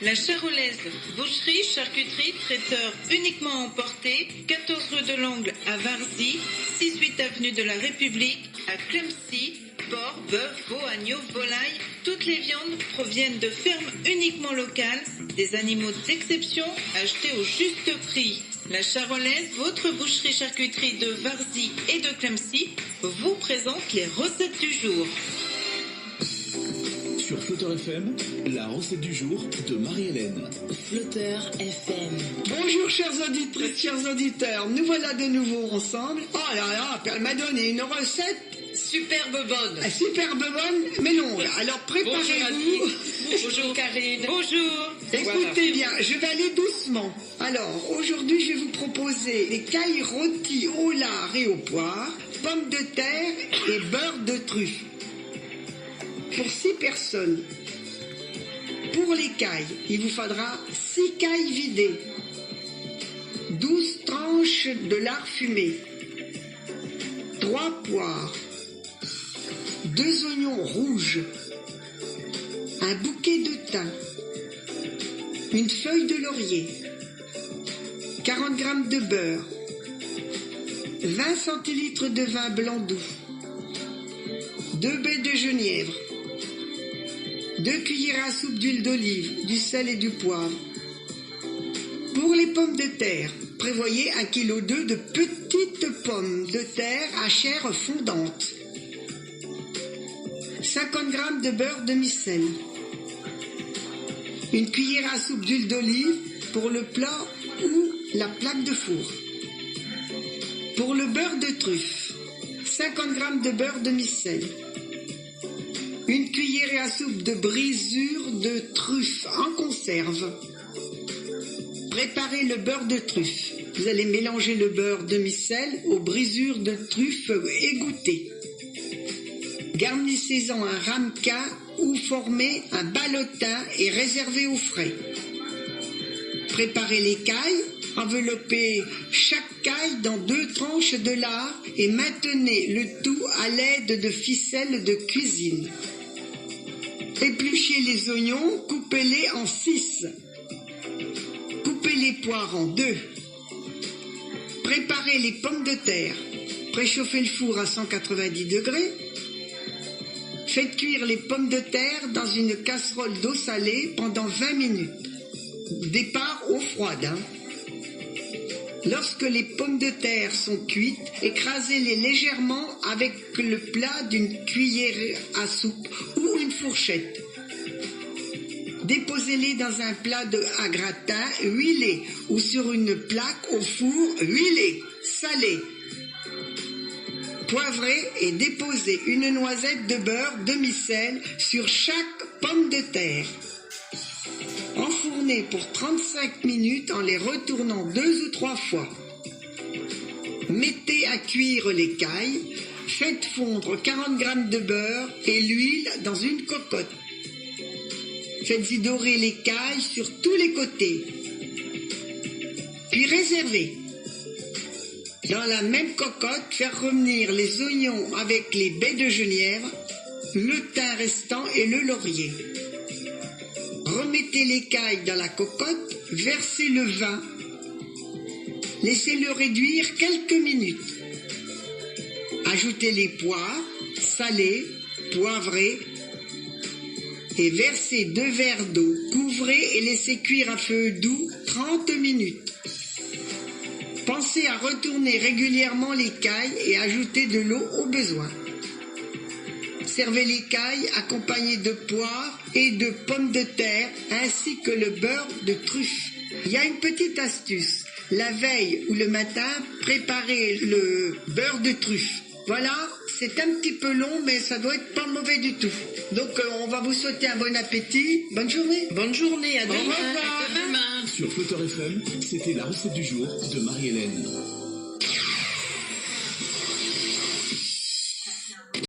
La Charolaise, boucherie, charcuterie, traiteur uniquement emporté, 14 rue de l'Angle à Varzy, 6-8 avenue de la République à Clemcy. Porc, bœuf, veau, agneau, volaille, toutes les viandes proviennent de fermes uniquement locales, des animaux d'exception achetés au juste prix. La Charolaise, votre boucherie charcuterie de Varzy et de Clemcy, vous présente les recettes du jour. Sur Flutter FM, la recette du jour de Marie-Hélène. Flutter FM. Bonjour chers auditrices, chers auditeurs, nous voilà de nouveau ensemble. Oh là là, elle m'a donné une recette Superbe bonne. superbe bonne, mais longue. Alors préparez-vous. Bonjour Karine. Bonjour. Écoutez bien, je vais aller doucement. Alors, aujourd'hui, je vais vous proposer des cailles rôties au lard et au poire, pommes de terre et beurre de truffe. Pour 6 personnes. Pour les cailles, il vous faudra 6 cailles vidées, 12 tranches de lard fumé, 3 poires, 2 oignons rouges, un bouquet de thym, une feuille de laurier, 40 g de beurre, 20 centilitres de vin blanc doux, 2 baies de genièvre, 2 cuillères à soupe d'huile d'olive, du sel et du poivre. Pour les pommes de terre, prévoyez 1,2 kg de petites pommes de terre à chair fondante. 50 g de beurre demi-sel. Une cuillère à soupe d'huile d'olive pour le plat ou la plaque de four. Pour le beurre de truffe, 50 g de beurre demi-sel. Une cuillère à soupe de brisure de truffe en conserve. Préparez le beurre de truffe. Vous allez mélanger le beurre demi-sel aux brisures de truffe égouttées. Garnissez-en un ramequin ou formez un ballotin et réservez au frais. Préparez les cailles. Enveloppez chaque caille dans 2 tranches de lard et maintenez le tout à l'aide de ficelles de cuisine. Épluchez les oignons, coupez-les en 6. Coupez les poires en 2. Préparez les pommes de terre. Préchauffez le four à 190 degrés. Faites cuire les pommes de terre dans une casserole d'eau salée pendant 20 minutes. Départ eau froide. Lorsque les pommes de terre sont cuites, écrasez-les légèrement avec le plat d'une cuillère à soupe ou une fourchette. Déposez-les dans un plat à gratin huilé ou sur une plaque au four huilé, salé. Poivrez et déposez une noisette de beurre demi-sel sur chaque pomme de terre. Enfournez pour 35 minutes en les retournant 2 ou 3 fois. Mettez à cuire les cailles, faites fondre 40 g de beurre et l'huile dans une cocotte. Faites-y dorer les cailles sur tous les côtés. Puis réservez. Dans la même cocotte, faire revenir les oignons avec les baies de genièvre, le thym restant et le laurier. Remettez les cailles dans la cocotte, versez le vin, laissez-le réduire quelques minutes. Ajoutez les poires, salées, poivrées et versez 2 verres d'eau. Couvrez et laissez cuire à feu doux 30 minutes. Pensez à retourner régulièrement les cailles et ajouter de l'eau au besoin. Servez les cailles accompagnées de poires et de pommes de terre ainsi que le beurre de truffe. Il y a une petite astuce. La veille ou le matin, préparez le beurre de truffe. Voilà, c'est un petit peu long mais ça doit être pas mauvais du tout. Donc on va vous souhaiter un bon appétit. Bonne journée. Bonne journée, à demain. Au revoir. À demain. Sur Flutter FM, c'était la recette du jour de Marie-Hélène.